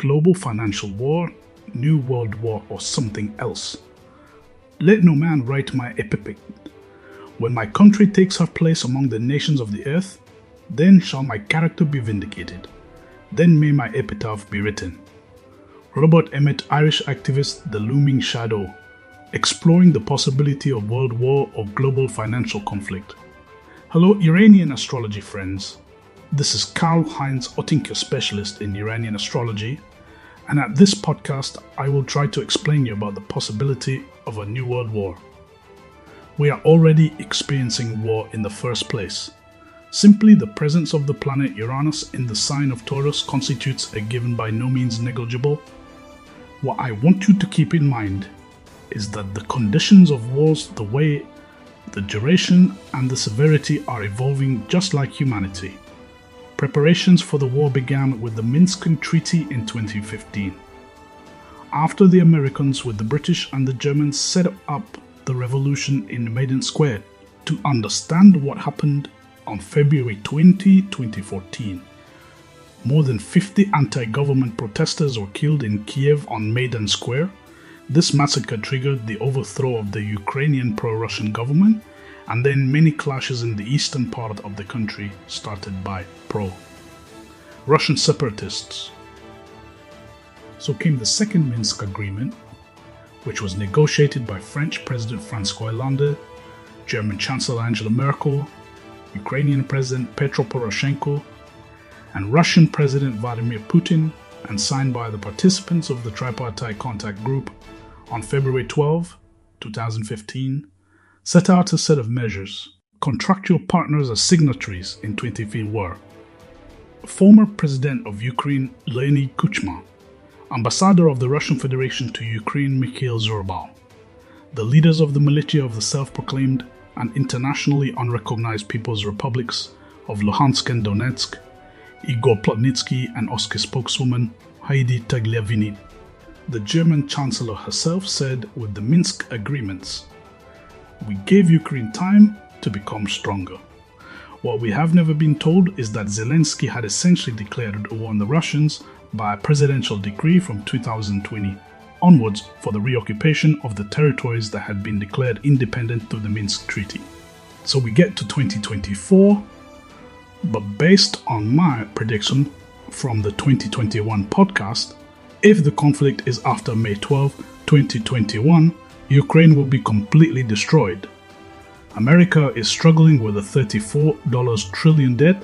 global financial war, new world war, or something else? Let no man write my epitaph. When my country takes her place among the nations of the earth, then shall my character be vindicated. Then may my epitaph be written. Robert Emmet, Irish activist, The Looming Shadow, exploring the possibility of world war or global financial conflict. Hello Uranian astrology friends. This is Karl-Heinz Ottinger, specialist in Uranian astrology, and at this podcast I will try to explain you about the possibility of a new world war. We are already experiencing war in the first place. Simply the presence of the planet Uranus in the sign of Taurus constitutes a given by no means negligible. What I want you to keep in mind is that the conditions of wars, the way, the duration and the severity are evolving just like humanity. Preparations for the war began with the Minsk Treaty in 2015. After the Americans with the British and the Germans set up the revolution in Maiden Square to understand what happened on February 20, 2014. More than 50 anti-government protesters were killed in Kiev on Maidan Square. This massacre triggered the overthrow of the Ukrainian pro-Russian government, and then many clashes in the eastern part of the country started by pro-Russian separatists. So came the Second Minsk Agreement, which was negotiated by French President François Hollande, German Chancellor Angela Merkel, Ukrainian President Petro Poroshenko, and Russian President Vladimir Putin, and signed by the participants of the Tripartite Contact Group on February 12, 2015, set out a set of measures. Contractual partners as signatories in 2015 were former President of Ukraine Leonid Kuchma, Ambassador of the Russian Federation to Ukraine Mikhail Zhurabal, the leaders of the militia of the self-proclaimed and internationally unrecognized People's Republics of Luhansk and Donetsk, Igor Plotnitsky and OSCE spokeswoman Heidi Tagliavini. The German Chancellor herself said with the Minsk agreements, "We gave Ukraine time to become stronger." What we have never been told is that Zelensky had essentially declared war on the Russians by a presidential decree from 2020 onwards for the reoccupation of the territories that had been declared independent through the Minsk Treaty. So we get to 2024, but based on my prediction from the 2021 podcast, if the conflict is after May 12, 2021, Ukraine will be completely destroyed. America is struggling with a $34 trillion debt.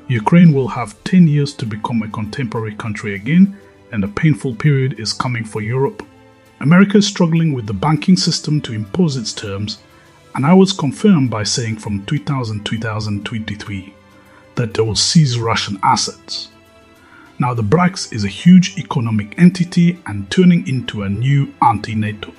Ukraine will have 10 years to become a contemporary country again, and a painful period is coming for Europe. America is struggling with the banking system to impose its terms, and I was confirmed by saying from 2023 that they will seize Russian assets. Now the BRICS is a huge economic entity and turning into a new anti-NATO.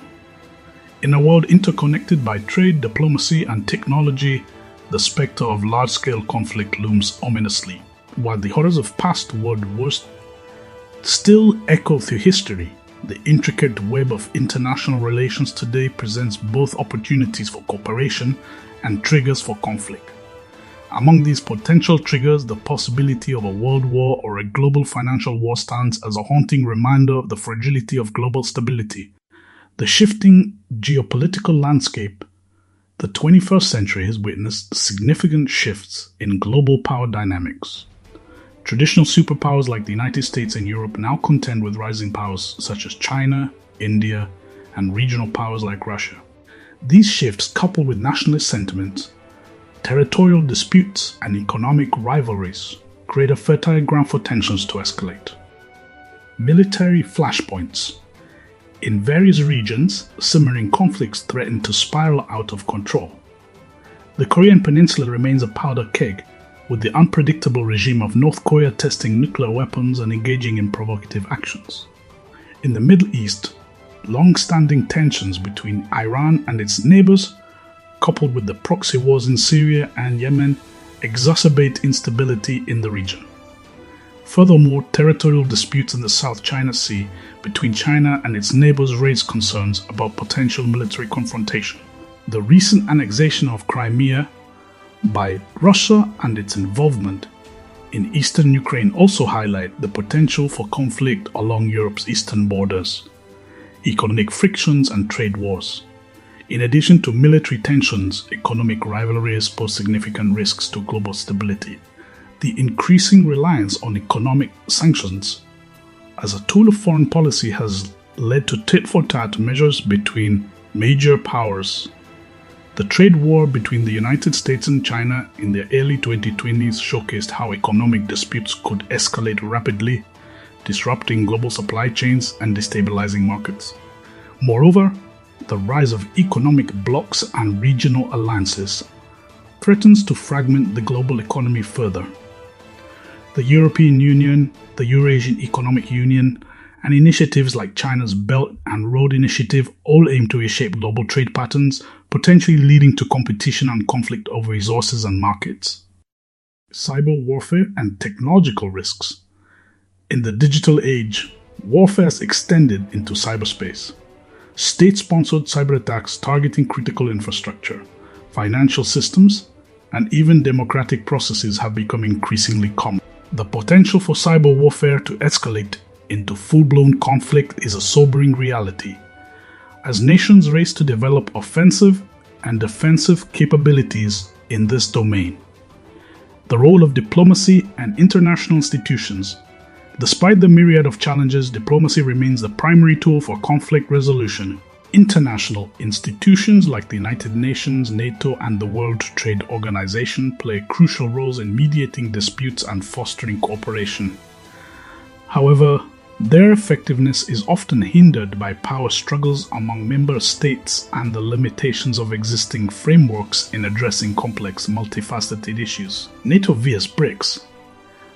In a world interconnected by trade, diplomacy and technology, the specter of large-scale conflict looms ominously. While the horrors of past world wars still echo through history, the intricate web of international relations today presents both opportunities for cooperation and triggers for conflict. Among these potential triggers, the possibility of a world war or a global financial war stands as a haunting reminder of the fragility of global stability. The shifting geopolitical landscape, the 21st century has witnessed significant shifts in global power dynamics. Traditional superpowers like the United States and Europe now contend with rising powers such as China, India, and regional powers like Russia. These shifts, coupled with nationalist sentiments, territorial disputes, and economic rivalries, create a fertile ground for tensions to escalate. Military flashpoints. In various regions, simmering conflicts threaten to spiral out of control. The Korean Peninsula remains a powder keg, with the unpredictable regime of North Korea testing nuclear weapons and engaging in provocative actions. In the Middle East, long-standing tensions between Iran and its neighbors, coupled with the proxy wars in Syria and Yemen, exacerbate instability in the region. Furthermore, territorial disputes in the South China Sea between China and its neighbors raise concerns about potential military confrontation. The recent annexation of Crimea by Russia and its involvement in eastern Ukraine also highlight the potential for conflict along Europe's eastern borders, economic frictions and trade wars. In addition to military tensions, economic rivalries pose significant risks to global stability. The increasing reliance on economic sanctions as a tool of foreign policy has led to tit-for-tat measures between major powers. The trade war between the United States and China in the early 2020s showcased how economic disputes could escalate rapidly, disrupting global supply chains and destabilizing markets. Moreover, the rise of economic blocs and regional alliances threatens to fragment the global economy further. The European Union, the Eurasian Economic Union, and initiatives like China's Belt and Road Initiative all aim to reshape global trade patterns, potentially leading to competition and conflict over resources and markets. Cyber warfare and technological risks. In the digital age, warfare has extended into cyberspace. State-sponsored cyber attacks targeting critical infrastructure, financial systems, and even democratic processes have become increasingly common. The potential for cyber warfare to escalate into full-blown conflict is a sobering reality, as nations race to develop offensive and defensive capabilities in this domain. The role of diplomacy and international institutions. Despite the myriad of challenges, diplomacy remains the primary tool for conflict resolution. International institutions like the United Nations, NATO, and the World Trade Organization play crucial roles in mediating disputes and fostering cooperation. However, their effectiveness is often hindered by power struggles among member states and the limitations of existing frameworks in addressing complex, multifaceted issues. NATO vs. BRICS.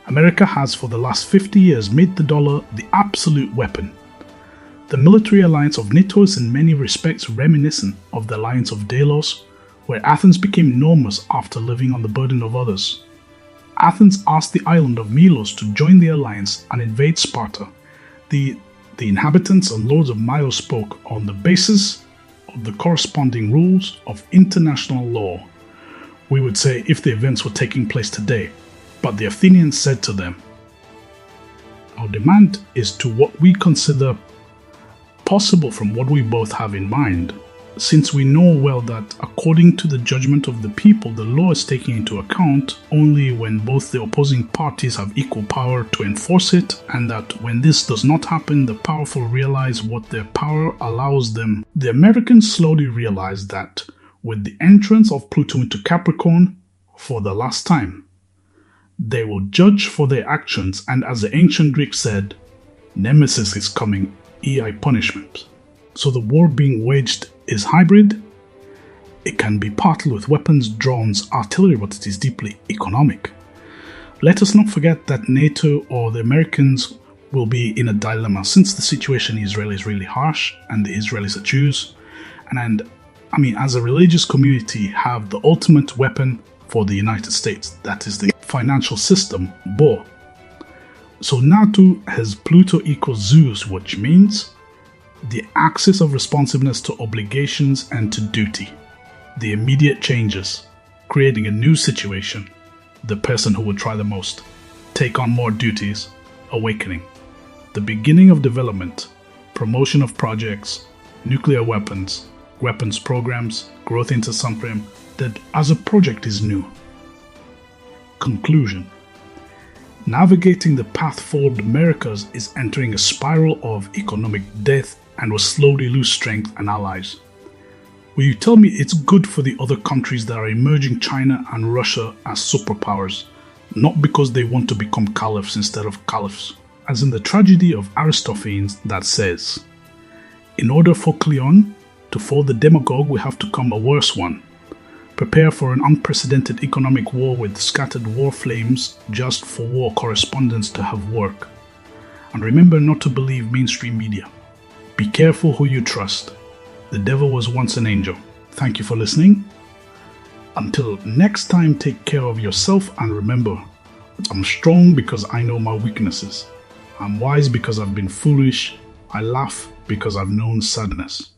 America has for the last 50 years made the dollar the absolute weapon. The military alliance of NATO is in many respects reminiscent of the alliance of Delos, where Athens became enormous after living on the burden of others. Athens asked the island of Milos to join the alliance and invade Sparta. The inhabitants and lords of Milos spoke on the basis of the corresponding rules of international law. We would say if the events were taking place today, but the Athenians said to them, "Our demand is to what we consider possible from what we both have in mind, since we know well that according to the judgment of the people, the law is taken into account only when both the opposing parties have equal power to enforce it, and that when this does not happen, the powerful realize what their power allows them." The Americans slowly realized that with the entrance of Pluto into Capricorn for the last time, they will judge for their actions, and as the ancient Greeks said, Nemesis is coming, ei punishment. So the war being waged is hybrid. It can be partly with weapons, drones, artillery, but it is deeply economic. Let us not forget that NATO or the Americans will be in a dilemma, since the situation in Israel is really harsh and the Israelis are Jews, and as a religious community have the ultimate weapon for the United States, that is the financial system, war. So NATO has Pluto equals Zeus, which means the axis of responsiveness to obligations and to duty. The immediate changes, creating a new situation, the person who would try the most, take on more duties, awakening. The beginning of development, promotion of projects, nuclear weapons programs, growth into something that as a project is new. Conclusion. Navigating the path forward Americas is entering a spiral of economic death and will slowly lose strength and allies. Will you tell me it's good for the other countries that are emerging, China and Russia, as superpowers, not because they want to become caliphs instead of caliphs? As in the tragedy of Aristophanes that says, "In order for Cleon to fall the demagogue, we have to come a worse one. Prepare for an unprecedented economic war with scattered war flames just for war correspondents to have work. And remember not to believe mainstream media. Be careful who you trust. The devil was once an angel." Thank you for listening. Until next time, take care of yourself and remember, I'm strong because I know my weaknesses. I'm wise because I've been foolish. I laugh because I've known sadness.